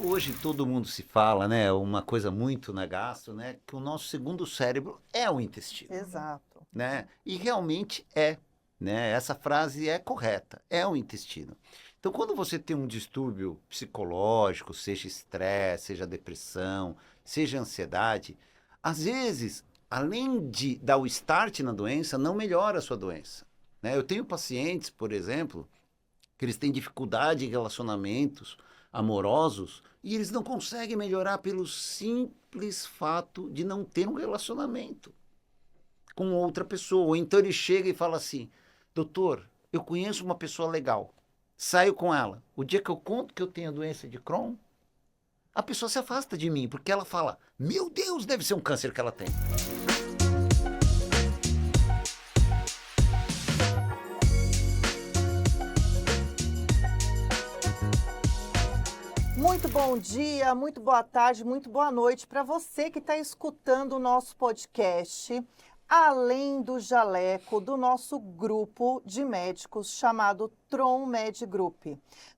hoje todo mundo se fala, né? Uma coisa muito na gastro, né? Que o nosso segundo cérebro é o intestino, Exato. né? E realmente é, né? Essa frase é correta, é o intestino. Então, quando você tem um distúrbio psicológico, seja estresse, seja depressão, seja ansiedade, às vezes, além de dar o start na doença, não melhora a sua doença, né? Eu tenho pacientes, por exemplo, que eles têm dificuldade em relacionamentos amorosos e eles não conseguem melhorar pelo simples fato de não ter um relacionamento com outra pessoa. Ou então ele chega e fala assim: doutor, eu conheço uma pessoa legal, saio com ela. O dia que eu conto que eu tenho a doença de Crohn, a pessoa se afasta de mim, porque ela fala: meu Deus, deve ser um câncer que ela tem. Muito bom dia, muito boa tarde, muito boa noite para você que está escutando o nosso podcast, além do jaleco do nosso grupo de médicos chamado Tron Med Group.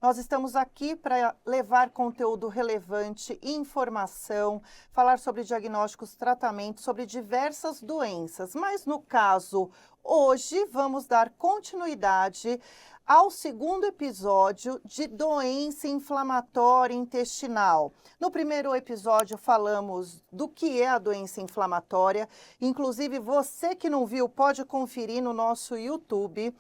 Nós estamos aqui para levar conteúdo relevante, informação, falar sobre diagnósticos, tratamentos, sobre diversas doenças. Mas no caso, hoje vamos dar continuidade ao segundo episódio de doença inflamatória intestinal. No primeiro episódio falamos do que é a doença inflamatória, inclusive você que não viu pode conferir no nosso YouTube.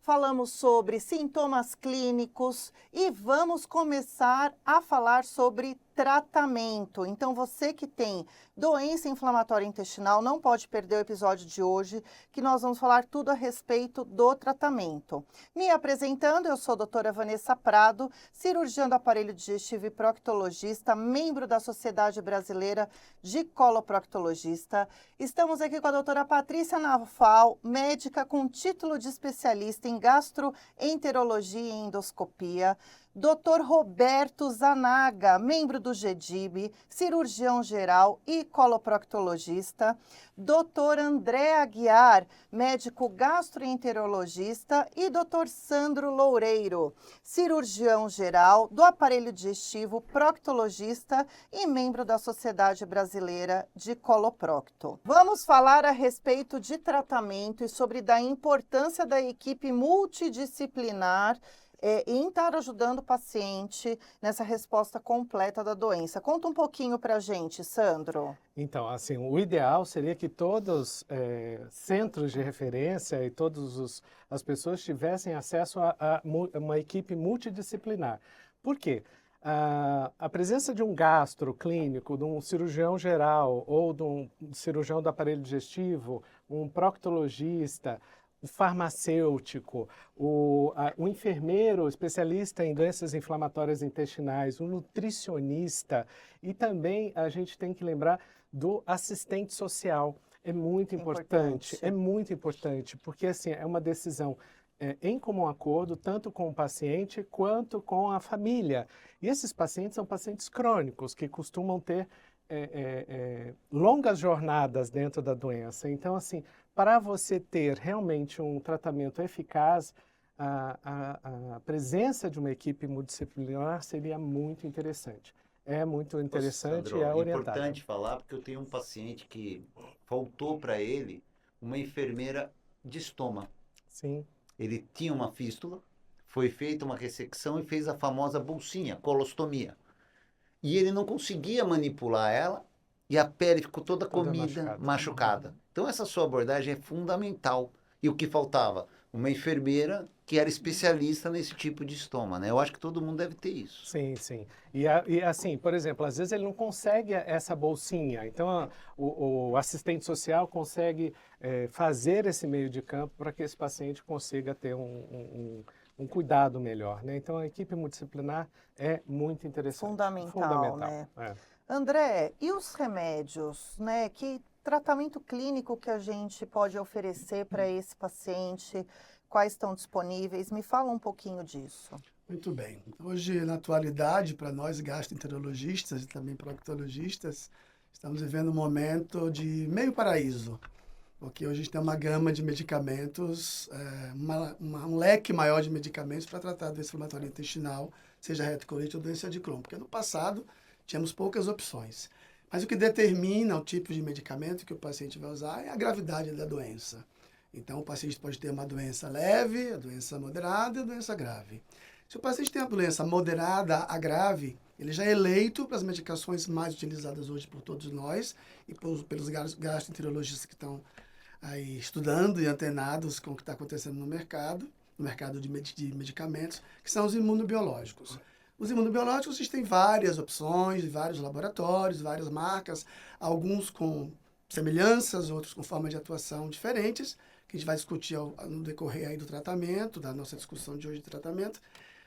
Falamos sobre sintomas clínicos e vamos começar a falar sobre tratamento. Então, você que tem doença inflamatória intestinal, não pode perder o episódio de hoje, que nós vamos falar tudo a respeito do tratamento. Me apresentando, eu sou a doutora Vanessa Prado, cirurgiã do aparelho digestivo e proctologista, membro da Sociedade Brasileira de Coloproctologista. Estamos aqui com a doutora Patrícia Naufal, médica com título de especialista em gastroenterologia e endoscopia. Dr. Roberto Zanaga, membro do GEDIB, cirurgião geral e coloproctologista. Dr. André Aguiar, médico gastroenterologista. E Dr. Sandro Loureiro, cirurgião geral do aparelho digestivo, proctologista e membro da Sociedade Brasileira de Coloprocto. Vamos falar a respeito de tratamento e sobre da importância da equipe multidisciplinar em estar ajudando o paciente nessa resposta completa da doença. Conta um pouquinho para a gente, Sandro. Então, assim, o ideal seria que todos centros de referência e todas as pessoas tivessem acesso a uma equipe multidisciplinar. Por quê? A presença de um gastro clínico, de um cirurgião geral ou de um cirurgião do aparelho digestivo, um proctologista, o farmacêutico, o enfermeiro especialista em doenças inflamatórias intestinais, o nutricionista e também a gente tem que lembrar do assistente social. É muito importante, porque assim, é uma decisão em comum acordo, tanto com o paciente quanto com a família. E esses pacientes são pacientes crônicos, que costumam ter longas jornadas dentro da doença. Então, assim, para você ter realmente um tratamento eficaz, a presença de uma equipe multidisciplinar seria muito interessante. É muito interessante Sandro, e é é orientável. importante falar, porque eu tenho um paciente que faltou para ele uma enfermeira de estômago. Sim. Ele tinha uma fístula, foi feita uma ressecção e fez a famosa bolsinha, colostomia. E ele não conseguia manipular ela e a pele ficou toda comida, machucada. Então essa sua abordagem é fundamental. E o que faltava? Uma enfermeira que era especialista nesse tipo de estômago, né? Eu acho que todo mundo deve ter isso. Sim, sim. E assim, por exemplo, às vezes ele não consegue essa bolsinha. Então, o assistente social consegue fazer esse meio de campo para que esse paciente consiga ter um cuidado melhor, né? Então, a equipe multidisciplinar é muito interessante. Fundamental, né? É. André, e os remédios, né? Que tratamento clínico que a gente pode oferecer para esse paciente? Quais estão disponíveis? Me fala um pouquinho disso. Muito bem. Hoje, na atualidade, para nós gastroenterologistas e também proctologistas, estamos vivendo um momento de meio paraíso, porque hoje a gente tem uma gama de medicamentos, um leque maior de medicamentos para tratar a doença inflamatória intestinal, seja retocolite ou doença de Crohn, porque no passado tínhamos poucas opções. Mas o que determina o tipo de medicamento que o paciente vai usar é a gravidade da doença. Então, o paciente pode ter uma doença leve, a doença moderada e a doença grave. Se o paciente tem a doença moderada a grave, ele já é eleito para as medicações mais utilizadas hoje por todos nós e pelos gastroenterologistas que estão aí estudando e antenados com o que está acontecendo no mercado de medicamentos, que são os imunobiológicos. Os imunobiológicos existem várias opções, vários laboratórios, várias marcas, alguns com semelhanças, outros com formas de atuação diferentes, que a gente vai discutir no decorrer aí do tratamento, da nossa discussão de hoje de tratamento.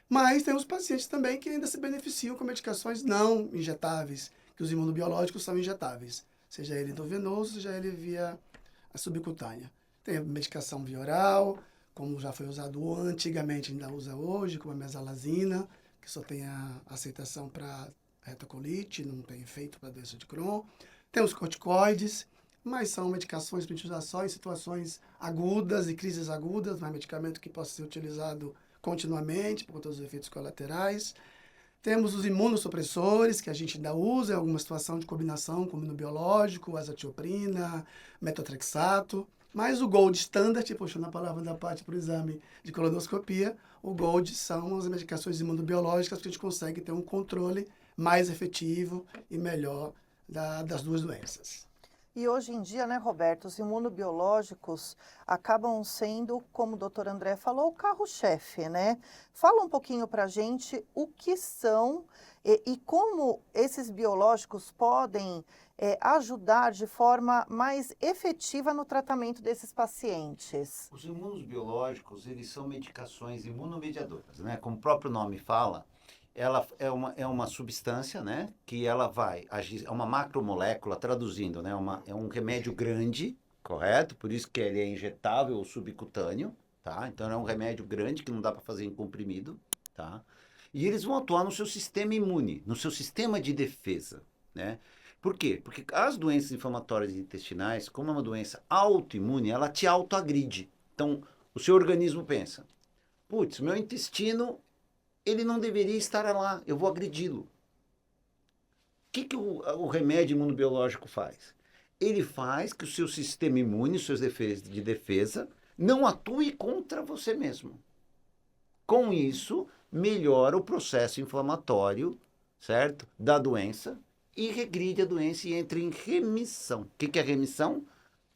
Mas temos pacientes também que ainda se beneficiam com medicações não injetáveis, que os imunobiológicos são injetáveis, seja ele endovenoso, seja ele via a subcutânea. Tem a medicação via oral, como já foi usado antigamente, ainda usa hoje, como a mesalazina, que só tem a aceitação para retocolite, não tem efeito para doença de Crohn. Tem os corticoides, mas são medicações para utilização em situações agudas e crises agudas, não é medicamento que possa ser utilizado continuamente por conta dos efeitos colaterais. Temos os imunossupressores, que a gente ainda usa em alguma situação de combinação com imunobiológico, azatioprina, metotrexato. Mas o Gold Standard, puxando a palavra da parte para o exame de colonoscopia, o Gold são as medicações imunobiológicas que a gente consegue ter um controle mais efetivo e melhor das duas doenças. E hoje em dia, né, Roberto, os imunobiológicos acabam sendo, como o doutor André falou, o carro-chefe, né? Fala um pouquinho para a gente o que são e como esses biológicos podem ajudar de forma mais efetiva no tratamento desses pacientes. Os imunobiológicos, eles são medicações imunomediadoras, né? Como o próprio nome fala, ela é uma substância, né, que ela vai agir, é uma macromolécula, traduzindo, né, é um remédio grande, correto? Por isso que ele é injetável ou subcutâneo, tá? Então é um remédio grande que não dá para fazer em comprimido, tá? E eles vão atuar no seu sistema imune, no seu sistema de defesa, né? Por quê? Porque as doenças inflamatórias intestinais, como é uma doença autoimune, ela te autoagride. Então, o seu organismo pensa, putz, meu intestino ele não deveria estar lá, eu vou agredi-lo. O que o remédio imunobiológico faz? Ele faz que o seu sistema imune, os seus defesas de defesa, não atue contra você mesmo. Com isso, melhora o processo inflamatório, certo? Da doença e regride a doença e entra em remissão. O que é remissão?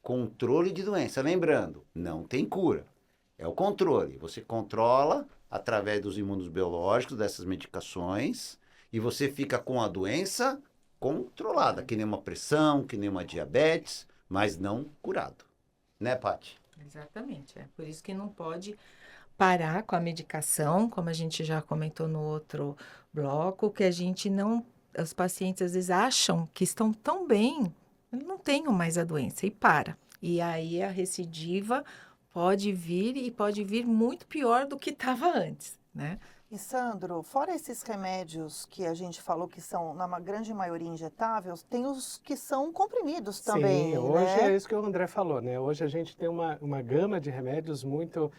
Controle de doença. Lembrando, não tem cura. É o controle. Você controla através dos imunobiológicos, dessas medicações, e você fica com a doença controlada, que nem uma pressão, que nem uma diabetes, mas não curado. Né, Paty? Exatamente. É por isso que não pode parar com a medicação, como a gente já comentou no outro bloco, que a gente não... Os pacientes às vezes acham que estão tão bem, não tenham mais a doença e para. E aí a recidiva pode vir e pode vir muito pior do que estava antes, né? E Sandro, fora esses remédios que a gente falou que são, na grande maioria, injetáveis, tem os que são comprimidos também, Sim, hoje né? é isso que o André falou, né? Hoje a gente tem uma gama de remédios muito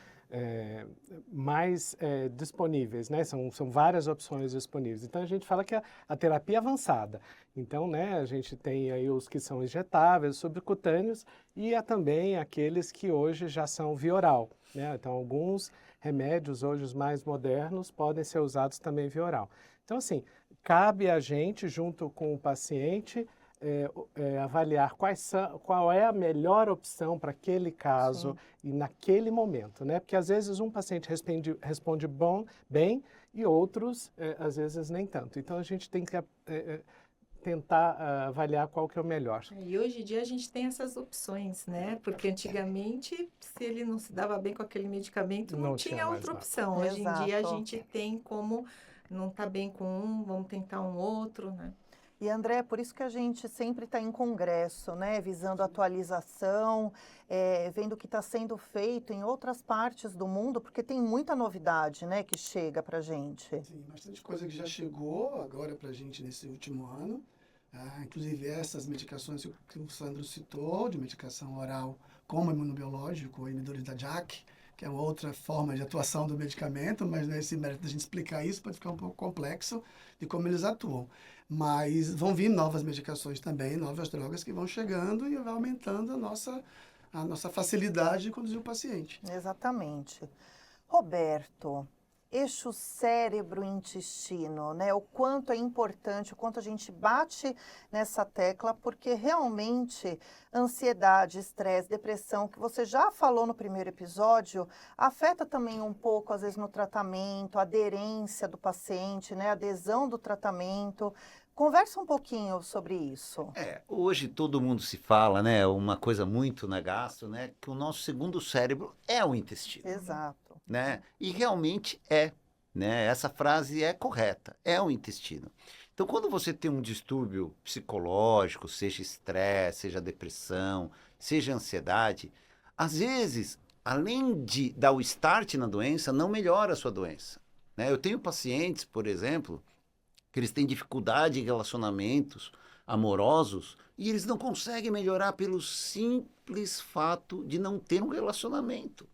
mais disponíveis, né? São várias opções disponíveis. Então a gente fala que a terapia avançada. Então, né, a gente tem aí os que são injetáveis, subcutâneos e há também aqueles que hoje já são via oral, né? Então alguns remédios hoje os mais modernos podem ser usados também via oral. Então assim, cabe a gente junto com o paciente avaliar qual é a melhor opção para aquele caso e naquele momento, né? Porque às vezes um paciente responde bem e outros às vezes nem tanto. Então a gente tem que tentar avaliar qual que é o melhor. E hoje em dia a gente tem essas opções, né? Porque antigamente, se ele não se dava bem com aquele medicamento, não tinha outra opção. Hoje em dia a gente tem como não tá bem com um, vamos tentar um outro, né? E André, por isso que a gente sempre está em congresso, né? Visando atualização, vendo o que está sendo feito em outras partes do mundo, porque tem muita novidade, né, que chega para a gente. Sim, bastante coisa que já chegou agora para a gente nesse último ano. Inclusive essas medicações que o Sandro citou, de medicação oral como imunobiológico, inibidores da JAK, que é outra forma de atuação do medicamento, mas nesse mérito da gente explicar isso pode ficar um pouco complexo de como eles atuam. Mas vão vir novas medicações também, novas drogas que vão chegando e vai aumentando a nossa facilidade de conduzir o paciente. Exatamente. Roberto, eixo cérebro-intestino, né? O quanto é importante, o quanto a gente bate nessa tecla, porque realmente ansiedade, estresse, depressão, que você já falou no primeiro episódio, afeta também um pouco, às vezes, no tratamento, a aderência do paciente, né? A adesão do tratamento. Conversa um pouquinho sobre isso. Hoje todo mundo se fala, né? Uma coisa muito na gastro, né? Que o nosso segundo cérebro é o intestino. Exato. Né? E realmente é, né? Essa frase é correta, é o intestino. Então, quando você tem um distúrbio psicológico, seja estresse, seja depressão, seja ansiedade, às vezes, além de dar o start na doença, não melhora a sua doença, né? Eu tenho pacientes, por exemplo, que eles têm dificuldade em relacionamentos amorosos e eles não conseguem melhorar pelo simples fato de não ter um relacionamento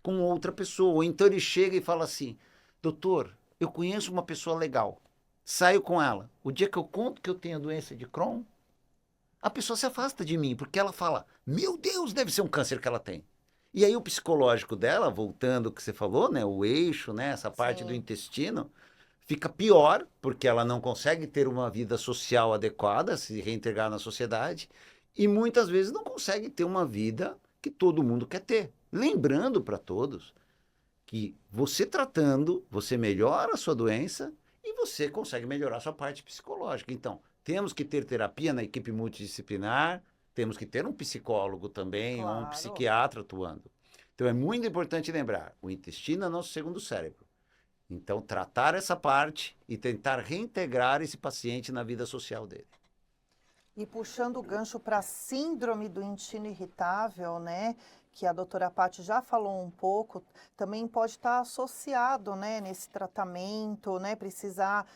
com outra pessoa. Ou então ele chega e fala assim: doutor, eu conheço uma pessoa legal, saio com ela. O dia que eu conto que eu tenho a doença de Crohn, a pessoa se afasta de mim, porque ela fala: meu Deus, deve ser um câncer que ela tem. E aí o psicológico dela, voltando ao que você falou, né, o eixo, né, essa parte Sim. do intestino, fica pior, porque ela não consegue ter uma vida social adequada, se reintegrar na sociedade, e muitas vezes não consegue ter uma vida que todo mundo quer ter. Lembrando para todos que você tratando, você melhora a sua doença e você consegue melhorar a sua parte psicológica. Então, temos que ter terapia na equipe multidisciplinar, temos que ter um psicólogo também, ou um Claro. psiquiatra atuando. Então, é muito importante lembrar, o intestino é nosso segundo cérebro. Então, tratar essa parte e tentar reintegrar esse paciente na vida social dele. E puxando o gancho para a síndrome do intestino irritável, né, que a doutora Paty já falou um pouco, também pode estar associado, né, nesse tratamento, né, precisar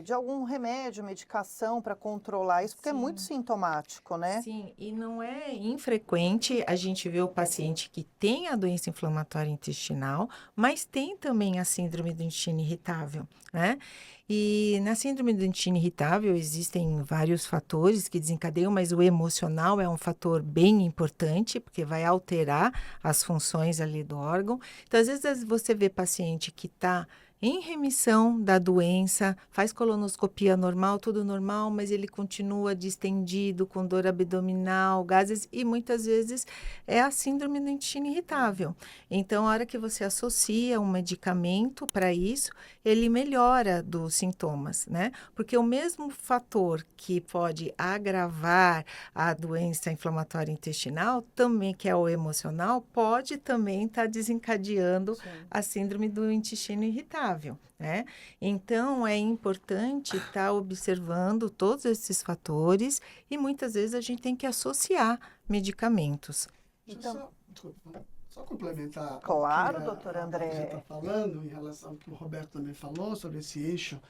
de algum remédio, medicação para controlar isso, porque é muito sintomático, né? Sim, e não é infrequente a gente ver o paciente que tem a doença inflamatória intestinal, mas tem também a síndrome do intestino irritável, né? E na síndrome do intestino irritável existem vários fatores que desencadeiam, mas o emocional é um fator bem importante, porque vai alterar as funções ali do órgão. Então, às vezes você vê paciente que está em remissão da doença, faz colonoscopia normal, tudo normal, mas ele continua distendido, com dor abdominal, gases, e muitas vezes é a síndrome do intestino irritável. Então, a hora que você associa um medicamento para isso, ele melhora dos sintomas, né? Porque o mesmo fator que pode agravar a doença inflamatória intestinal, também que é o emocional, pode também estar desencadeando a síndrome do intestino irritável, né? Então, é importante estar observando todos esses fatores e muitas vezes a gente tem que associar medicamentos. Então, Só complementar Claro, o que doutor a André. Patrícia está falando em relação ao que o Roberto também falou sobre esse eixo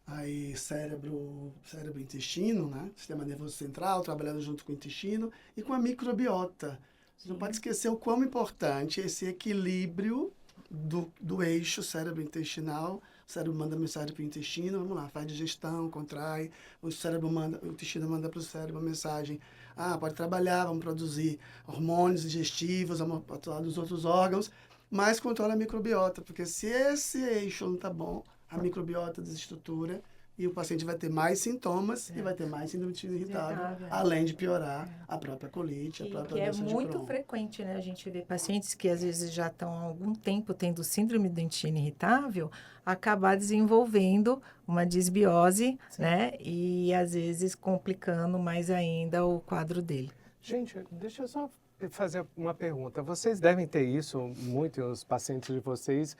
aí cérebro-intestino, né? Sistema nervoso central, trabalhando junto com o intestino e com a microbiota. Você não pode esquecer o quão importante é esse equilíbrio do eixo cérebro-intestinal. O cérebro manda mensagem para o intestino, vamos lá, faz digestão, contrai, o intestino manda para o cérebro a mensagem: pode trabalhar, vamos produzir hormônios digestivos, vamos atuar nos outros órgãos, mas controla a microbiota, porque se esse eixo não está bom, a microbiota desestrutura e o paciente vai ter mais sintomas e vai ter mais síndrome do intestino irritável, além de piorar a própria colite, a própria Que é doença de muito Crohn. frequente, né? A gente vê pacientes que às vezes já estão há algum tempo tendo síndrome do intestino irritável, acabar desenvolvendo uma disbiose, né? E às vezes complicando mais ainda o quadro dele. Gente, deixa eu só fazer uma pergunta. Vocês devem ter isso muito, os pacientes de vocês.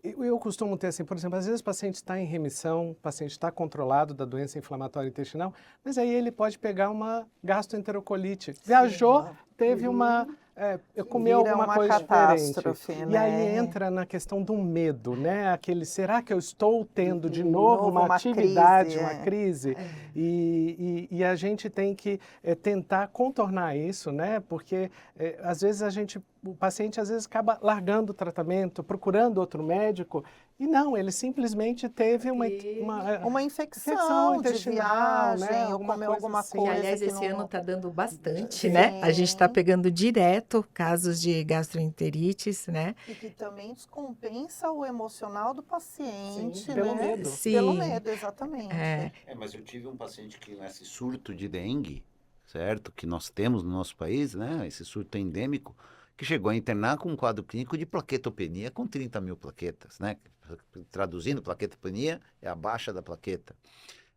Eu costumo ter assim, por exemplo, às vezes o paciente está em remissão, o paciente está controlado da doença inflamatória intestinal, mas aí ele pode pegar uma gastroenterocolite. Viajou, teve eu comi alguma uma coisa diferente. catástrofe, E né? aí entra na questão do medo, né? Será que eu estou tendo de novo uma atividade, crise, uma crise? E a gente tem que tentar contornar isso, né? Porque às vezes o paciente às vezes acaba largando o tratamento, procurando outro médico, e não, ele simplesmente teve Uma infecção de intestinal, né? viagem, ou comeu alguma assim. Que, coisa aliás, que esse não... ano está dando bastante, né? A gente está Sim. pegando direto casos de gastroenterites, né? E que também descompensa o emocional do paciente, Sim, pelo né? medo. Pelo Sim. medo, exatamente. Mas eu tive um paciente que nesse surto de dengue, certo? Que nós temos no nosso país, né? Esse surto endêmico, que chegou a internar com um quadro clínico de plaquetopenia com 30 mil plaquetas, né? Traduzindo, plaquetopenia é a baixa da plaqueta.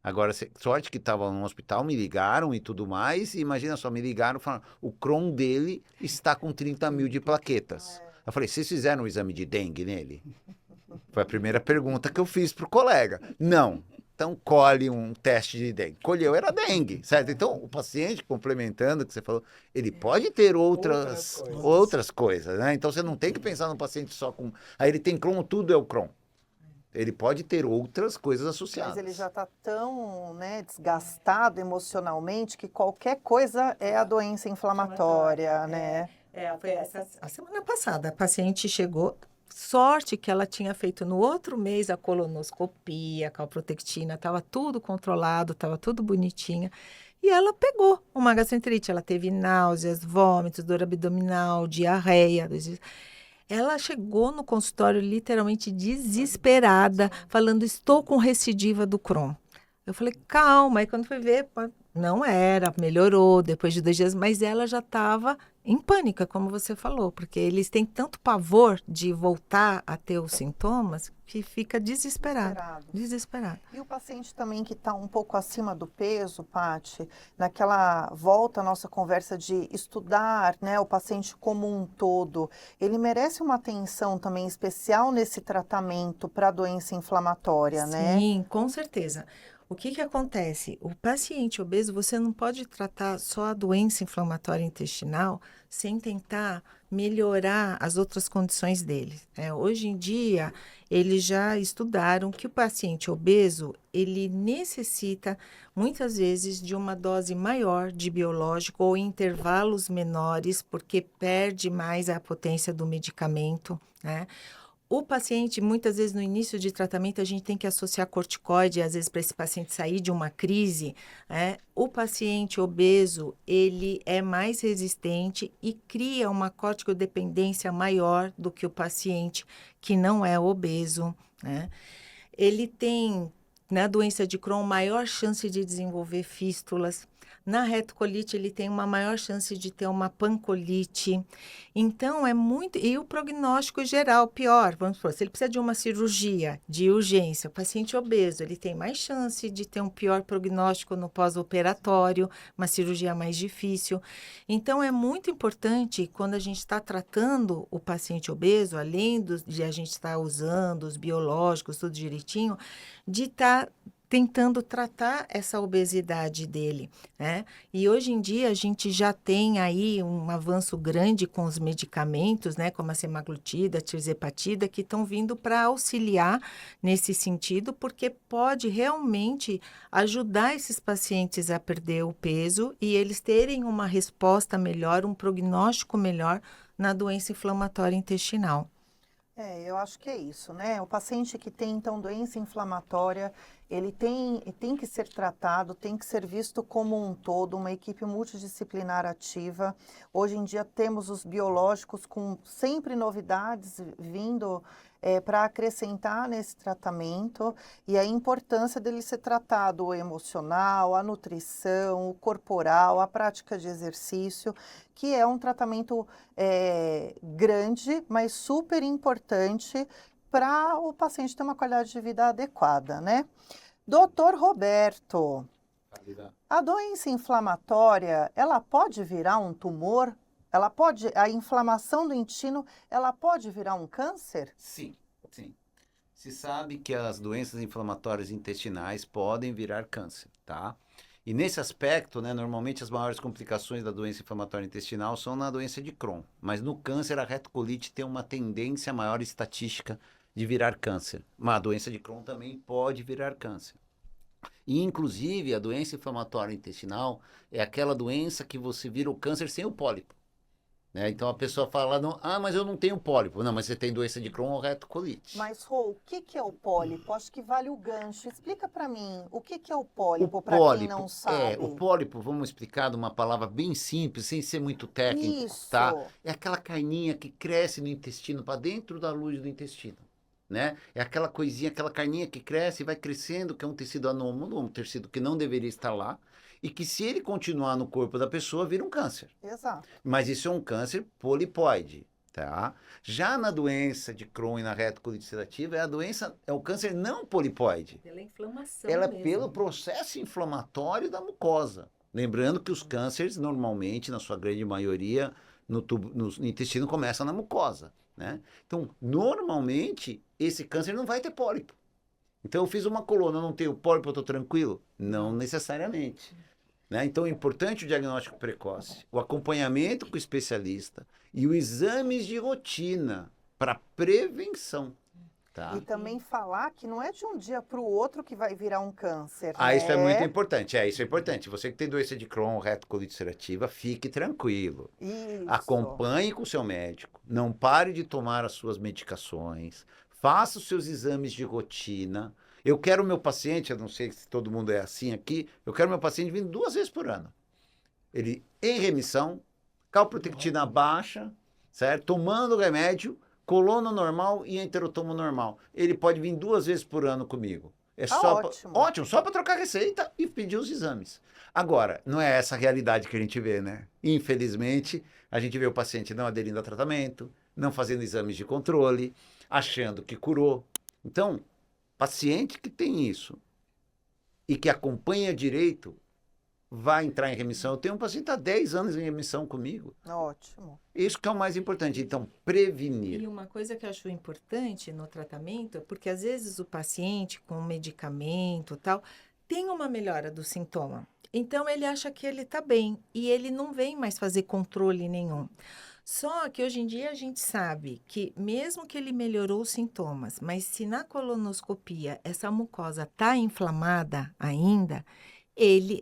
Agora, sorte que estava no hospital, me ligaram e tudo mais, e imagina só, me ligaram e falaram, o Crohn dele está com 30 mil de plaquetas. Eu falei, vocês fizeram um exame de dengue nele? Foi a primeira pergunta que eu fiz pro colega. Não. Então, colhe um teste de dengue. Colheu, era dengue, certo? Então, o paciente, complementando o que você falou, ele pode ter outras coisas, né? Então, você não tem que pensar no paciente só com... Aí ele tem Crohn, tudo é o Crohn. Ele pode ter outras coisas associadas. Mas ele já está tão, né, desgastado emocionalmente que qualquer coisa é a doença inflamatória, né? Foi a semana passada, a paciente chegou, sorte que ela tinha feito no outro mês a colonoscopia, a calprotectina, estava tudo controlado, estava tudo bonitinha. E ela pegou uma gastroenterite, ela teve náuseas, vômitos, dor abdominal, diarreia. Ela chegou no consultório literalmente desesperada, falando, estou com recidiva do Crohn. Eu falei, calma. Aí quando foi ver, não era, melhorou depois de 2 dias, mas ela já estava em pânico, como você falou, porque eles têm tanto pavor de voltar a ter os sintomas que fica desesperado. E o paciente também que está um pouco acima do peso, Paty, naquela volta à nossa conversa de estudar, né, o paciente como um todo, ele merece uma atenção também especial nesse tratamento para a doença inflamatória, né? Sim, com certeza. O que acontece? O paciente obeso, você não pode tratar só a doença inflamatória intestinal sem tentar melhorar as outras condições dele. Hoje em dia, eles já estudaram que o paciente obeso, ele necessita, muitas vezes, de uma dose maior de biológico ou intervalos menores, porque perde mais a potência do medicamento, né? O paciente, muitas vezes no início de tratamento, a gente tem que associar corticoide, às vezes para esse paciente sair de uma crise, né? O paciente obeso, ele é mais resistente e cria uma corticodependência maior do que o paciente que não é obeso, né? Ele tem, na doença de Crohn, maior chance de desenvolver fístulas. Na retocolite, ele tem uma maior chance de ter uma pancolite. Então, é muito... E o prognóstico geral, pior. Vamos supor, se ele precisa de uma cirurgia de urgência, o paciente obeso, ele tem mais chance de ter um pior prognóstico no pós-operatório, uma cirurgia mais difícil. Então, é muito importante, quando a gente está tratando o paciente obeso, além de a gente estar usando os biológicos, tudo direitinho, de estar tentando tratar essa obesidade dele, né? E hoje em dia a gente já tem aí um avanço grande com os medicamentos, né? Como a semaglutida, a tirzepatida, que estão vindo para auxiliar nesse sentido, porque pode realmente ajudar esses pacientes a perder o peso e eles terem uma resposta melhor, um prognóstico melhor na doença inflamatória intestinal. Eu acho que é isso, né? O paciente que tem, então, doença inflamatória, ele tem que ser tratado, tem que ser visto como um todo, uma equipe multidisciplinar ativa. Hoje em dia temos os biológicos com sempre novidades vindo para acrescentar nesse tratamento e a importância dele ser tratado o emocional, a nutrição, o corporal, a prática de exercício, que é um tratamento grande, mas super importante para o paciente ter uma qualidade de vida adequada, né? Doutor Roberto, a doença inflamatória, ela pode virar um tumor? A inflamação do intestino, ela pode virar um câncer? Sim. Se sabe que as doenças inflamatórias intestinais podem virar câncer, tá? E nesse aspecto, né, normalmente as maiores complicações da doença inflamatória intestinal são na doença de Crohn. Mas no câncer, a retocolite tem uma tendência maior estatística de virar câncer. Mas a doença de Crohn também pode virar câncer. E, inclusive, a doença inflamatória intestinal é aquela doença que você vira o câncer sem o pólipo. Né? Então a pessoa fala, não, mas eu não tenho pólipo. Não, mas você tem doença de Crohn ou retocolite. Mas, Rô, o que que é o pólipo? Acho que vale o gancho. Explica para mim, o que que é o pólipo, para quem não sabe? O pólipo, vamos explicar de uma palavra bem simples, sem ser muito técnico, Isso. tá? É aquela carninha que cresce no intestino, para dentro da luz do intestino, né? É aquela coisinha, aquela carninha que cresce e vai crescendo, que é um tecido anômalo, um tecido que não deveria estar lá, e que se ele continuar no corpo da pessoa, vira um câncer. Exato. Mas isso é um câncer polipoide, tá? Já na doença de Crohn e na retocolite ulcerativa, é o câncer não polipoide. Pela inflamação Ela é mesmo. pelo processo inflamatório da mucosa. Lembrando que os cânceres, normalmente, na sua grande maioria, no intestino começa na mucosa, né? Então, normalmente, esse câncer não vai ter pólipo. Então, eu fiz uma coluna, não tenho pólipo, eu estou tranquilo? Não necessariamente. Né? Então, é importante o diagnóstico precoce, o acompanhamento com o especialista e os exames de rotina para prevenção. Tá? E também falar que não é de um dia para o outro que vai virar um câncer, Isso é né? muito importante. Isso é importante. Você que tem doença de Crohn, retocolite ulcerativa, fique tranquilo. Isso. Acompanhe com o seu médico. Não pare de tomar as suas medicações. Faça os seus exames de rotina. Eu quero o meu paciente, eu não sei se todo mundo é assim aqui, eu quero o meu paciente vindo 2 vezes por ano. Ele em remissão, calprotectina baixa, certo? Tomando remédio, colono normal e enterotomo normal. Ele pode vir 2 vezes por ano comigo. É Tá só ótimo. ótimo, só para trocar receita e pedir os exames. Agora, não é essa a realidade que a gente vê, né? Infelizmente, a gente vê o paciente não aderindo ao tratamento, não fazendo exames de controle, achando que curou. Então, paciente que tem isso e que acompanha direito vai entrar em remissão. Eu tenho um paciente há 10 anos em remissão comigo. Ótimo. Isso que é o mais importante. Então, prevenir. E uma coisa que eu acho importante no tratamento, porque às vezes o paciente com medicamento e tal, tem uma melhora do sintoma. Então ele acha que ele está bem e ele não vem mais fazer controle nenhum. Só que hoje em dia a gente sabe que mesmo que ele melhorou os sintomas, mas se na colonoscopia essa mucosa está inflamada ainda,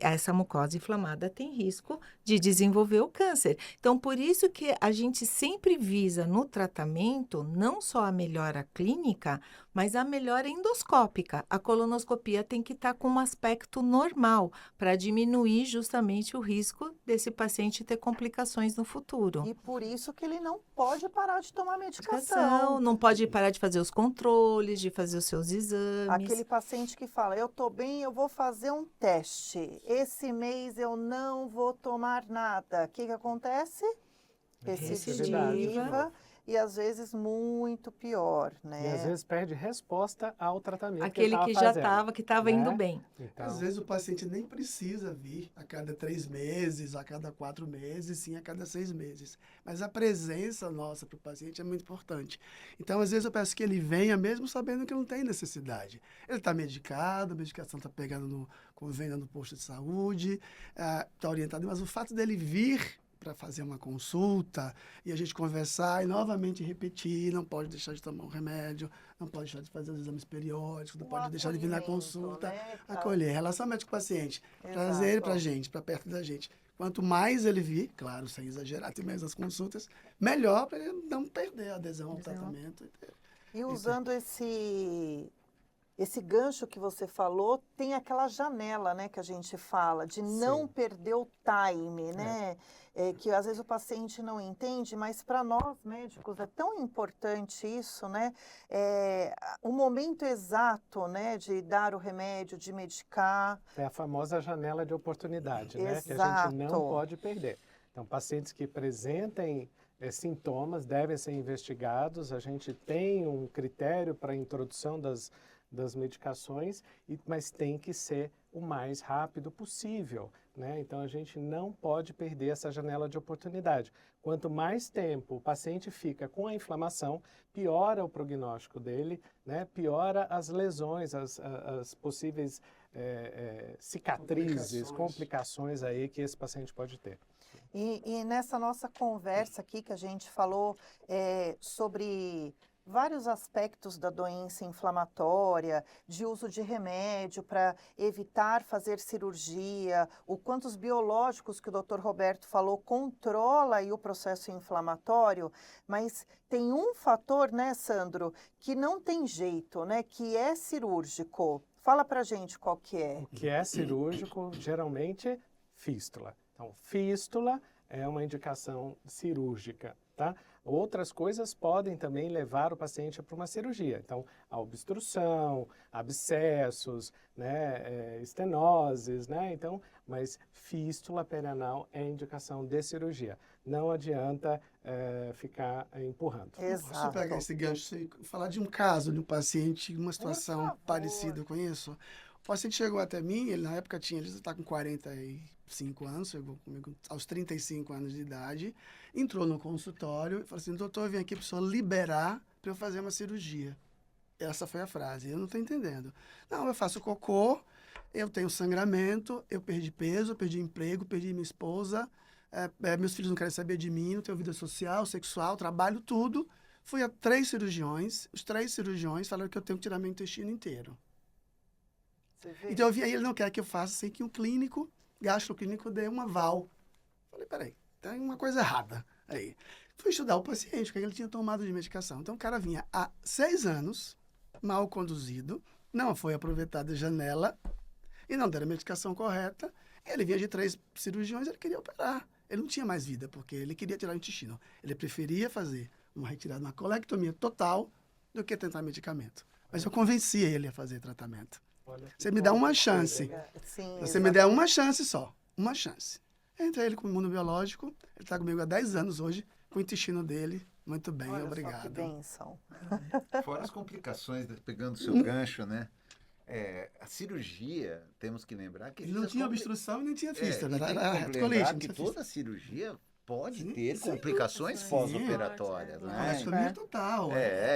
essa mucosa inflamada tem risco de desenvolver o câncer. Então, por isso que a gente sempre visa no tratamento não só a melhora clínica, mas a melhora endoscópica. A colonoscopia tem que estar com um aspecto normal para diminuir justamente o risco desse paciente ter complicações no futuro. E por isso que ele não pode parar de tomar medicação. Não pode parar de fazer os controles, de fazer os seus exames. Aquele paciente que fala, eu tô bem, eu vou fazer um teste. Esse mês eu não vou tomar nada. O que acontece? Recidiva. E às vezes muito pior, né? E às vezes perde resposta ao tratamento Aquele que já estava, que estava indo bem. Então, Às vezes o paciente nem precisa vir a cada 3 meses, a cada 4 meses, sim a cada 6 meses. Mas a presença nossa para o paciente é muito importante. Então, às vezes eu peço que ele venha mesmo sabendo que não tem necessidade. Ele está medicado, a medicação está pegando no convênio no posto de saúde, está orientado, mas o fato dele vir para fazer uma consulta e a gente conversar e novamente repetir, não pode deixar de tomar um remédio, não pode deixar de fazer os exames periódicos, não pode deixar de vir na consulta, né? acolher, relação médico-paciente, Exato. trazer ele para a gente, para perto da gente. Quanto mais ele vir, claro, sem exagerar, tem mais as consultas, melhor para ele não perder a adesão ao tratamento. E usando esse gancho que você falou, tem aquela janela, né, que a gente fala, de não perder o time, né? Que às vezes o paciente não entende, mas para nós médicos é tão importante isso, né? O momento exato, né, de dar o remédio, de medicar. é a famosa janela de oportunidade, né? Que a Exato. gente não pode perder. Então, pacientes que apresentem sintomas devem ser investigados. A gente tem um critério para a introdução das medicações, mas tem que ser o mais rápido possível, né? Então, a gente não pode perder essa janela de oportunidade. Quanto mais tempo o paciente fica com a inflamação, piora o prognóstico dele, né? Piora as lesões, as possíveis cicatrizes, complicações aí que esse paciente pode ter. E nessa nossa conversa aqui que a gente falou sobre vários aspectos da doença inflamatória, de uso de remédio para evitar fazer cirurgia, o quanto os biológicos que o Dr. Roberto falou controla aí o processo inflamatório, mas tem um fator, né, Sandro, que não tem jeito, né, que é cirúrgico. Fala pra gente qual que é. O que é cirúrgico, geralmente, fístula. Então, fístula é uma indicação cirúrgica, tá? Outras coisas podem também levar o paciente para uma cirurgia. Então, a obstrução, abscessos, né, estenoses, né? Então, mas fístula perianal é indicação de cirurgia. Não adianta ficar empurrando. Exato. Posso pegar esse gancho e falar de um caso de um paciente, uma situação parecida com isso? O paciente chegou até mim, ele na época ele está com 45 anos, chegou comigo aos 35 anos de idade, entrou no consultório e falou assim, doutor, eu vim aqui para o senhor liberar para eu fazer uma cirurgia. Essa foi a frase, eu não estou entendendo. Não, eu faço cocô, eu tenho sangramento, eu perdi peso, perdi emprego, perdi minha esposa, meus filhos não querem saber de mim, não tenho vida social, sexual, trabalho, tudo. Fui a 3 cirurgiões, os 3 cirurgiões falaram que eu tenho que tirar meu intestino inteiro. Então eu vi aí, ele não quer que eu faça sem que um clínico, gastroclínico, dê um aval. Falei, peraí, tem uma coisa errada aí. Fui estudar o paciente, o que ele tinha tomado de medicação. Então o cara vinha há 6 anos, mal conduzido, não foi aproveitada a janela e não deram a medicação correta. Ele vinha de 3 cirurgiões, ele queria operar. Ele não tinha mais vida, porque ele queria tirar o intestino. Ele preferia fazer uma retirada, uma colectomia total, do que tentar medicamento. Mas eu convenci ele a fazer tratamento. Você me dá uma chance. Sim, Você me der uma chance só. Uma chance. Entrei ele com o imunobiológico. Ele está comigo há 10 anos hoje, com o intestino dele. Muito bem, olha obrigado. Só que bênção. Fora as complicações, pegando o seu gancho, né? A cirurgia, temos que lembrar que... Ele não tinha obstrução e nem tinha fístula. tem Era que colite, lembrar não que tinha toda fístula. cirurgia pode Sim, ter sim. complicações Sim. pós-operatórias, né? Colectomia total.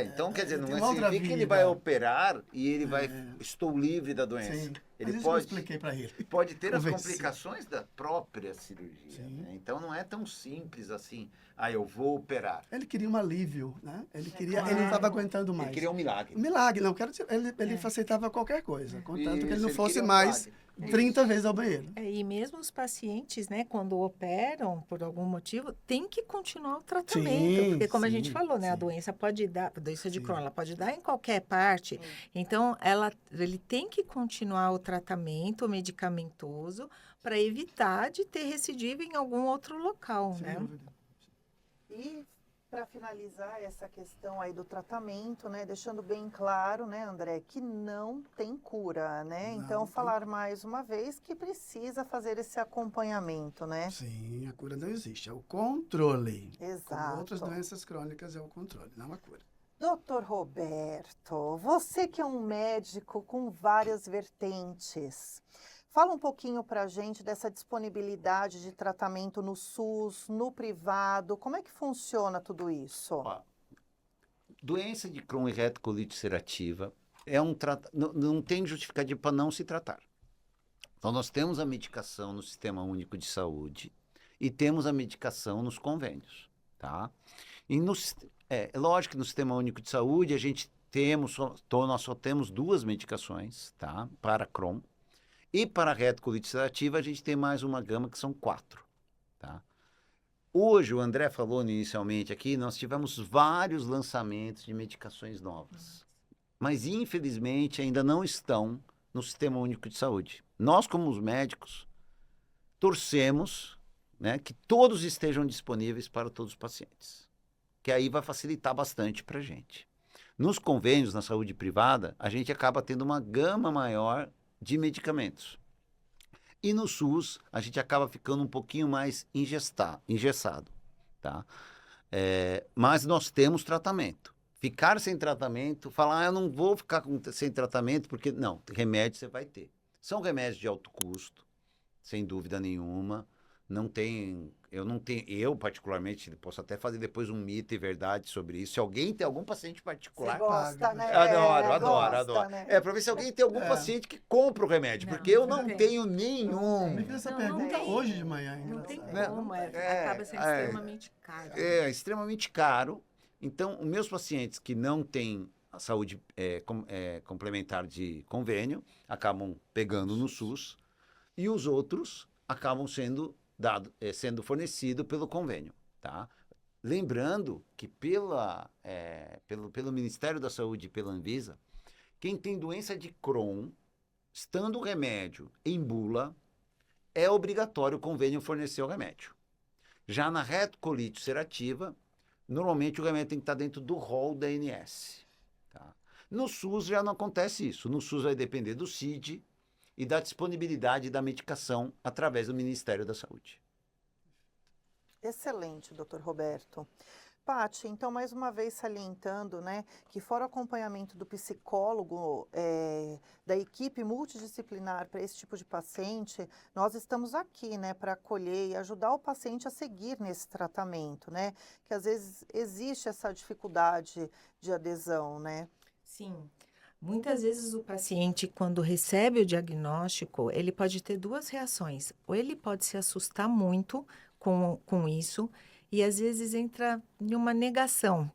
Então quer dizer, não tem uma outra significa que ele vida. vai operar e ele vai, estou livre da doença. Sim. Ele Mas isso pode, eu expliquei para ele. pode ter as Convenci. complicações da própria cirurgia, Sim. né? Então não é tão simples assim, eu vou operar. Ele queria um alívio, né? Ele claro. não estava aguentando mais. Ele queria um milagre. Um milagre, não. Ele aceitava qualquer coisa, contanto que ele não Isso, fosse queria um mais milagre. 30 vezes ao banheiro. E mesmo os pacientes, né, quando operam por algum motivo, tem que continuar o tratamento. Sim, Porque como a sim, gente falou, né, a sim. doença pode dar, a doença de Sim. Crohn, ela pode dar em qualquer parte. Então, ele tem que continuar o tratamento medicamentoso para evitar de ter recidiva em algum outro local, Sem né? dúvida. E para finalizar essa questão aí do tratamento, né, deixando bem claro, né, André, que não tem cura, né? Não Então, tem. falar mais uma vez que precisa fazer esse acompanhamento, né? Sim, a cura não existe. É o controle. Como Exato. outras doenças crônicas, é o controle, não a cura. Doutor Roberto, você que é um médico com várias vertentes, fala um pouquinho para a gente dessa disponibilidade de tratamento no SUS, no privado, como é que funciona tudo isso? Ó, doença de Crohn e retocolite ulcerativa não tem justificativa para não se tratar. Então, nós temos a medicação no Sistema Único de Saúde e temos a medicação nos convênios, tá? E lógico que no Sistema Único de Saúde nós só temos 2 medicações, tá? Para Crohn. E para a retocolite ulcerativa, a gente tem mais uma gama que são 4, tá? Hoje, o André falou inicialmente aqui, nós tivemos vários lançamentos de medicações novas. Mas, infelizmente, ainda não estão no Sistema Único de Saúde. Nós, como os médicos, torcemos, né, que todos estejam disponíveis para todos os pacientes. Que aí vai facilitar bastante para a gente. Nos convênios, na saúde privada, a gente acaba tendo uma gama maior de medicamentos. E no SUS, a gente acaba ficando um pouquinho mais engessado, tá? Mas nós temos tratamento. Ficar sem tratamento, falar, eu não vou ficar sem tratamento, porque não, remédio você vai ter. São remédios de alto custo, sem dúvida nenhuma. Eu particularmente, posso até fazer depois um mito e verdade sobre isso. Se alguém tem algum paciente Você particular, gosta, né? adoro. Né? Para ver se alguém tem algum paciente que compra o remédio, Não, porque eu não não tem. tenho nenhum. Me fez essa Não pergunta tem. hoje de manhã, Não tem engraçado. como, É, acaba sendo é. extremamente caro. É extremamente caro. Então, os meus pacientes que não têm a saúde complementar de convênio acabam pegando no SUS e os outros acabam sendo fornecido pelo convênio, tá? Lembrando que pelo Ministério da Saúde e pela Anvisa, quem tem doença de Crohn, estando o remédio em bula, é obrigatório o convênio fornecer o remédio. Já na retocolite ulcerativa, normalmente o remédio tem que estar dentro do rol da ANS. Tá? No SUS já não acontece isso. No SUS vai depender do CID e da disponibilidade da medicação através do Ministério da Saúde. Excelente, doutor Roberto. Paty, então, mais uma vez salientando, né, que fora o acompanhamento do psicólogo, da equipe multidisciplinar para esse tipo de paciente, nós estamos aqui, né, para acolher e ajudar o paciente a seguir nesse tratamento, né, que às vezes existe essa dificuldade de adesão, né? Sim. Muitas vezes o paciente, quando recebe o diagnóstico, ele pode ter duas reações. Ou ele pode se assustar muito com isso e às vezes entra em uma negação.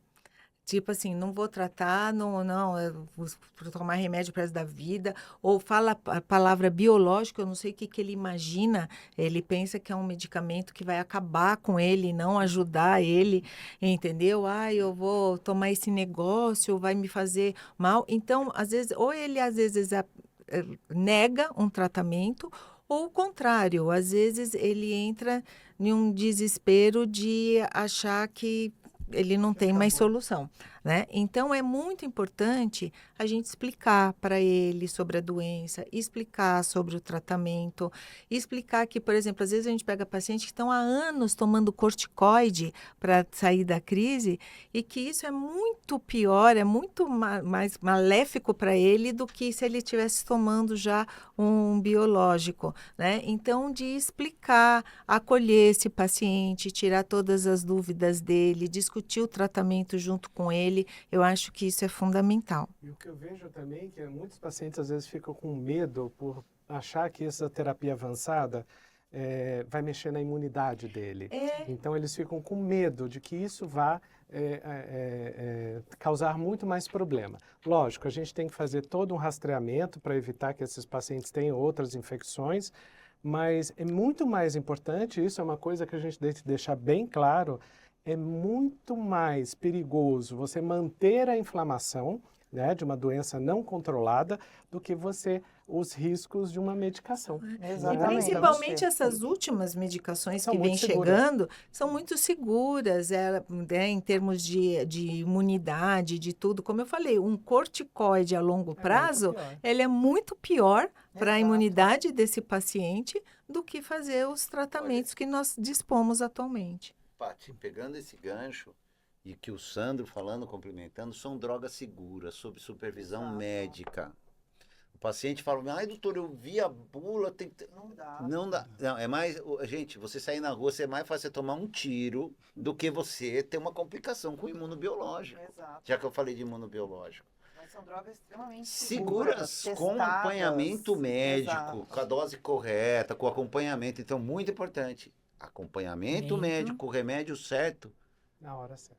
Tipo assim, não vou tratar, não, eu vou tomar remédio para o resto da vida. Ou fala a palavra biológico, eu não sei o que ele imagina. Ele pensa que é um medicamento que vai acabar com ele, não ajudar ele, entendeu? Ah, eu vou tomar esse negócio, vai me fazer mal. Então, às vezes, nega um tratamento, ou o contrário, às vezes ele entra em um desespero de achar que ele não tem mais solução, né? Então é muito importante a gente explicar para ele sobre a doença, explicar sobre o tratamento, explicar que, por exemplo, às vezes a gente pega pacientes que estão há anos tomando corticoide para sair da crise e que isso é muito pior, é muito mais maléfico para ele do que se ele estivesse tomando já um biológico, né? Então, de explicar, acolher esse paciente, tirar todas as dúvidas dele, discutir o tratamento junto com ele, eu acho que isso é fundamental. E o que eu vejo também é que muitos pacientes às vezes ficam com medo por achar que essa terapia avançada vai mexer na imunidade dele. Então eles ficam com medo de que isso vá causar muito mais problema. Lógico, a gente tem que fazer todo um rastreamento para evitar que esses pacientes tenham outras infecções, mas é muito mais importante, isso é uma coisa que a gente tem que deixar bem claro, é muito mais perigoso você manter a inflamação, né, de uma doença não controlada do que os riscos de uma medicação. Exatamente. E principalmente essas últimas medicações que vêm chegando são muito seguras, em termos de imunidade, de tudo. Como eu falei, um corticoide a longo prazo, ele é muito pior para a imunidade desse paciente do que fazer os tratamentos que nós dispomos atualmente. Paty, pegando esse gancho, e que o Sandro falando, complementando, são drogas seguras, sob supervisão médica. O paciente fala, ai doutor, eu vi a bula, tem que... Não dá. Não, é mais, gente, você sair na rua, é mais fácil você tomar um tiro do que você ter uma complicação com o imunobiológico. Exato. Já que eu falei de imunobiológico. Mas são drogas extremamente seguras, com acompanhamento médico, com a dose correta, com acompanhamento. Então, muito importante, acompanhamento médico, o remédio certo,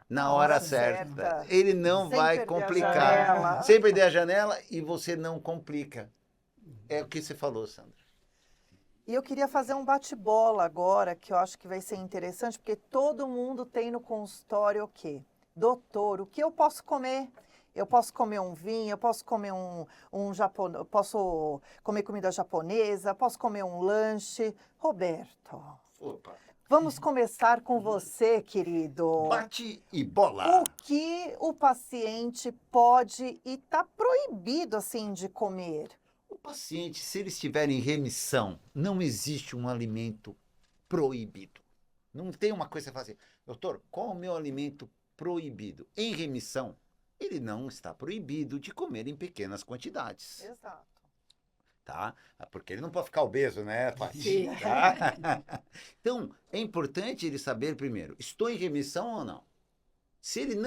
na hora certa. Ele não vai complicar. Sem perder a janela e você não complica. É o que você falou, Sandra. E eu queria fazer um bate-bola agora, que eu acho que vai ser interessante, porque todo mundo tem no consultório o quê? Doutor, o que eu posso comer? Eu posso comer um vinho, eu posso comer posso comer comida japonesa, posso comer um lanche. Roberto. Opa. Vamos começar com você, querido. Bate e bola. O que o paciente pode e está proibido, assim, de comer? O paciente, se ele estiver em remissão, não existe um alimento proibido. Não tem uma coisa que você fala assim, doutor, qual é o meu alimento proibido? Em remissão, ele não está proibido de comer em pequenas quantidades. Exato. tá? Porque ele não pode ficar obeso, né, Paty? Sim. Tá? Então, é importante ele saber primeiro, estou em remissão ou não? Se ele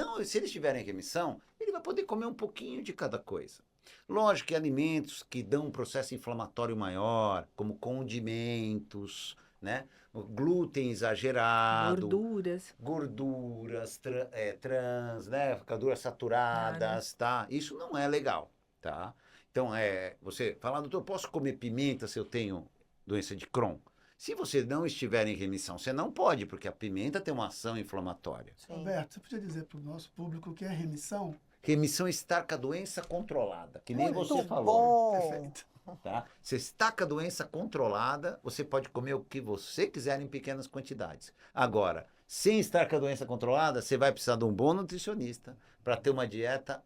estiver em remissão, ele vai poder comer um pouquinho de cada coisa. Lógico que alimentos que dão um processo inflamatório maior, como condimentos, né? O glúten exagerado, Gorduras. trans, né? Gorduras saturadas, tá? Isso não é legal, tá? Então, você fala, doutor, posso comer pimenta se eu tenho doença de Crohn? Se você não estiver em remissão, você não pode, porque a pimenta tem uma ação inflamatória. Sim. Roberto, você podia dizer para o nosso público o que é remissão? Remissão é estar com a doença controlada, que nem Muito você falou. bom. Perfeito. Tá? Você está com a doença controlada, você pode comer o que você quiser em pequenas quantidades. Agora, sem estar com a doença controlada, você vai precisar de um bom nutricionista para ter uma dieta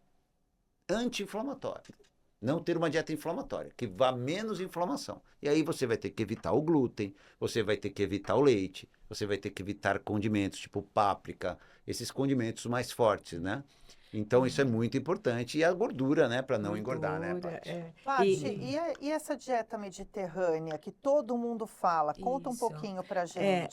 anti-inflamatória. Não ter uma dieta inflamatória, que vá menos inflamação. E aí você vai ter que evitar o glúten, você vai ter que evitar o leite, você vai ter que evitar condimentos tipo páprica, esses condimentos mais fortes, né? Então isso é muito importante. E a gordura, né? Para não engordar, né, Gordura, Paty? Paty, e essa dieta mediterrânea que todo mundo fala? Conta um Isso. pouquinho pra gente.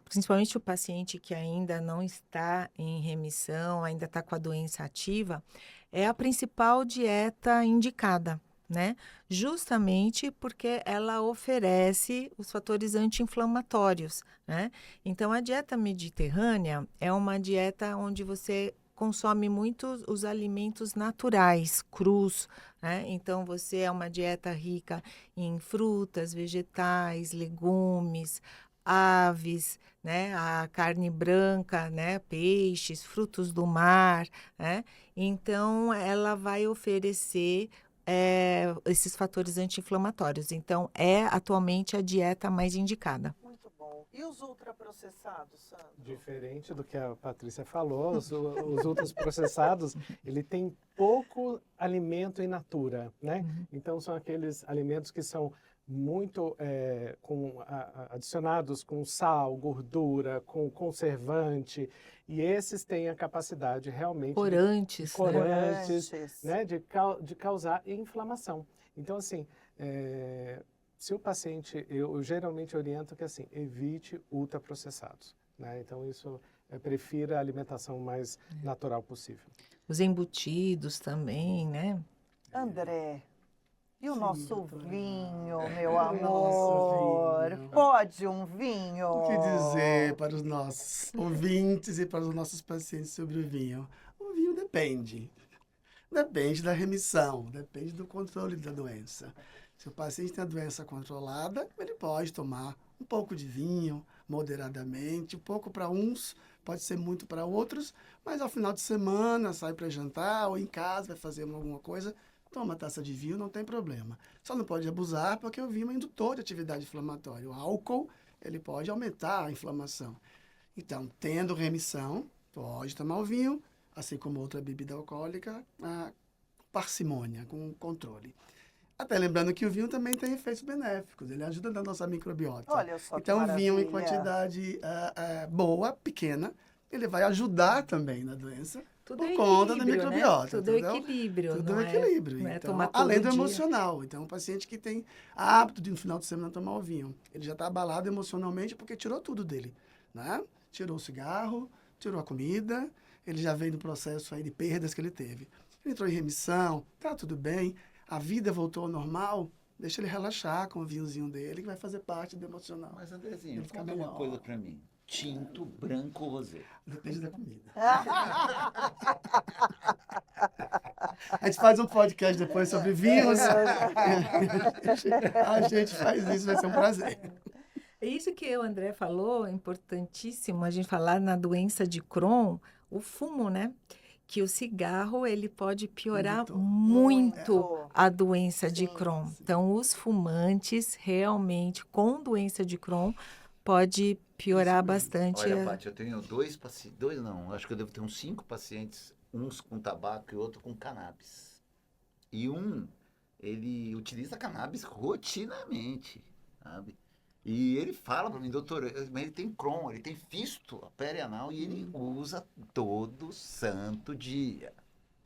Principalmente o paciente que ainda não está em remissão, ainda está com a doença ativa, é a principal dieta indicada, né? Justamente porque ela oferece os fatores anti-inflamatórios, né? Então, a dieta mediterrânea é uma dieta onde você consome muitos os alimentos naturais, crus, né? Então, você é uma dieta rica em frutas, vegetais, legumes, aves, né? A carne branca, né? Peixes, frutos do mar, né? Então, ela vai oferecer esses fatores anti-inflamatórios. Então, é atualmente a dieta mais indicada. Muito bom. E os ultraprocessados, Sandro? Diferente do que a Patrícia falou, os ultraprocessados, ele tem pouco alimento in natura, né? Então, são aqueles alimentos que são muito adicionados com sal, gordura, com conservante, e esses têm a capacidade realmente Corantes, né? corantes, né, de causar inflamação. Então, assim, se o paciente, eu geralmente oriento que, assim, evite ultraprocessados, né? Então, isso, prefira a alimentação mais natural possível. Os embutidos também, né? André, e o Sim, nosso doutora. vinho, meu O amor? nosso vinho. Pode um vinho? O que dizer para os nossos ouvintes e para os nossos pacientes sobre o vinho? O vinho depende. Depende da remissão, depende do controle da doença. Se o paciente tem a doença controlada, ele pode tomar um pouco de vinho, moderadamente, um pouco para uns, pode ser muito para outros, mas ao final de semana, sai para jantar ou em casa, vai fazer alguma coisa, toma uma taça de vinho, não tem problema. Só não pode abusar, porque o vinho é indutor de atividade inflamatória. O álcool, ele pode aumentar a inflamação. Então, tendo remissão, pode tomar o vinho, assim como outra bebida alcoólica, a parcimônia, com controle. Até lembrando que o vinho também tem efeitos benéficos, ele ajuda na nossa microbiota. Olha só que Então, o vinho em maravilha. quantidade boa, pequena, ele vai ajudar também na doença, Tudo por é conta da equilíbrio, né? microbiota. Tudo é entendeu? equilíbrio, Tudo não é equilíbrio. não é Então, tomar todo além do dia. emocional. Então, um paciente que tem hábito de no final de semana tomar o vinho, ele já está abalado emocionalmente porque tirou tudo dele, né? Tirou o cigarro, tirou a comida, ele já vem do processo aí de perdas que ele teve. Ele entrou em remissão, tá tudo bem, a vida voltou ao normal, deixa ele relaxar com o vinhozinho dele, que vai fazer parte do emocional. Mas, Andrezinho, Ele fica conta uma melhor. coisa para mim. Tinto, branco ou rosé? Depende da comida. A gente faz um podcast depois sobre vinhos. A gente faz isso, vai ser um prazer. É isso que o André falou, é importantíssimo a gente falar na doença de Crohn, o fumo, né? Que o cigarro, ele pode piorar Indutor. muito a doença de Sim, Crohn. sim. Então, os fumantes, realmente, com doença de Crohn, pode piorar Isso mesmo. bastante. Olha, Paty, eu tenho dois pacientes, dois não, acho que eu devo ter uns 5 pacientes, uns com tabaco e outro com cannabis. E ele utiliza cannabis rotinamente, sabe? E ele fala para mim, doutor, mas ele tem Crohn, ele tem fístula perianal e ele usa todo santo dia.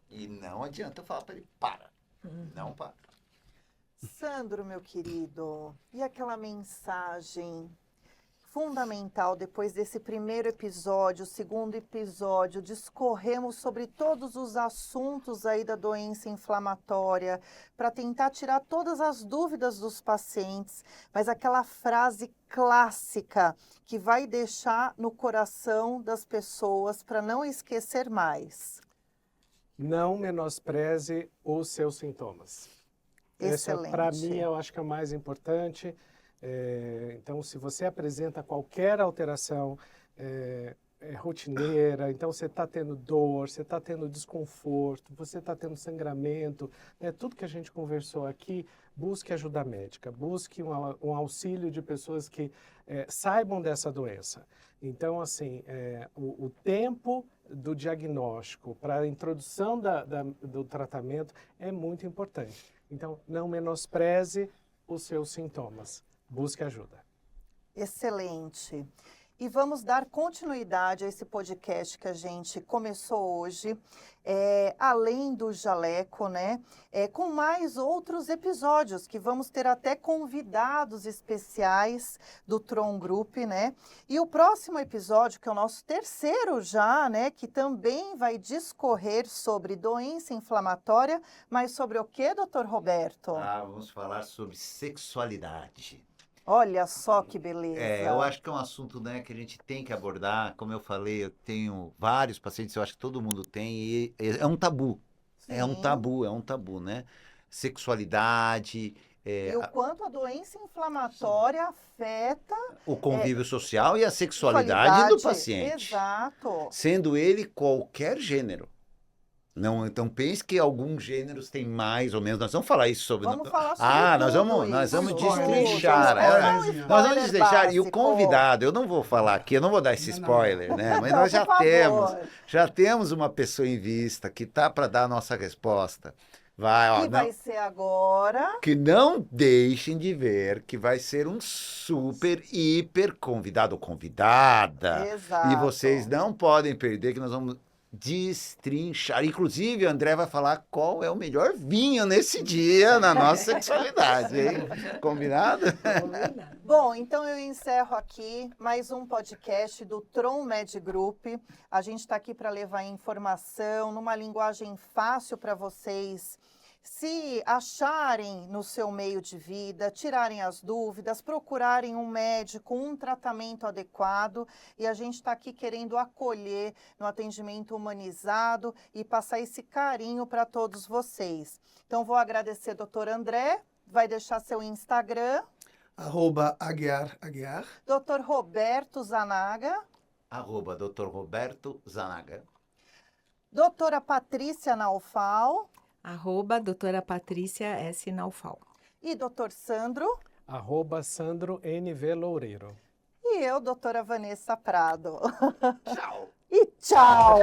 E não adianta eu falar para ele, para, não para. Sandro, meu querido, e aquela mensagem fundamental depois desse primeiro episódio, segundo episódio, discorremos sobre todos os assuntos aí da doença inflamatória para tentar tirar todas as dúvidas dos pacientes, mas aquela frase clássica que vai deixar no coração das pessoas para não esquecer mais. Não menospreze os seus sintomas. Essa, para Excelente. mim, eu acho que é o mais importante. Então, se você apresenta qualquer alteração rotineira, então você está tendo dor, você está tendo desconforto, você está tendo sangramento, né? Tudo que a gente conversou aqui, busque ajuda médica, busque um auxílio de pessoas que saibam dessa doença. Então, assim, o tempo do diagnóstico para a introdução do tratamento é muito importante. Então, não menospreze os seus sintomas. Busque ajuda. Excelente. E vamos dar continuidade a esse podcast que a gente começou hoje, além do jaleco, né? Com mais outros episódios, que vamos ter até convidados especiais do Tron Group, né? E o próximo episódio, que é o nosso terceiro já, né? Que também vai discorrer sobre doença inflamatória, mas sobre o que, doutor Roberto? Vamos falar sobre sexualidade. Olha só que beleza. Eu acho que é um assunto, né, que a gente tem que abordar. Como eu falei, eu tenho vários pacientes, eu acho que todo mundo tem, e é um tabu. É um tabu, né? Sexualidade. E o quanto a doença inflamatória afeta O convívio social e a sexualidade do paciente. Exato. Sendo ele qualquer gênero. Não, então pense que alguns gêneros têm mais ou menos. Nós vamos falar isso sobre. Vamos falar sobre nós vamos tudo destrinchar. isso. Nós vamos destrinchar. E o básico. convidado, eu não vou falar aqui, eu não vou dar esse spoiler, né? Mas nós Por favor. já temos uma pessoa em vista que tá para dar a nossa resposta. Vai ser agora. Que não deixem de ver que vai ser um super, hiper convidado ou convidada. Exato. E vocês não podem perder que nós vamos destrinchar. Inclusive, o André vai falar qual é o melhor vinho nesse dia na nossa sexualidade, hein? Combinado? Bom, então eu encerro aqui mais um podcast do Tron Med Group. A gente está aqui para levar informação numa linguagem fácil para vocês se acharem no seu meio de vida, tirarem as dúvidas, procurarem um médico, um tratamento adequado. E a gente está aqui querendo acolher no atendimento humanizado e passar esse carinho para todos vocês. Então, vou agradecer, doutor André. Vai deixar seu Instagram. @Aguiar. Doutor Roberto Zanaga. @Dr. Roberto Zanaga. Doutora Patrícia Naufal. @doutora Patrícia S. Naufal. E doutor Sandro. @Sandro NV Loureiro. E eu, doutora Vanessa Prado. Tchau! E tchau!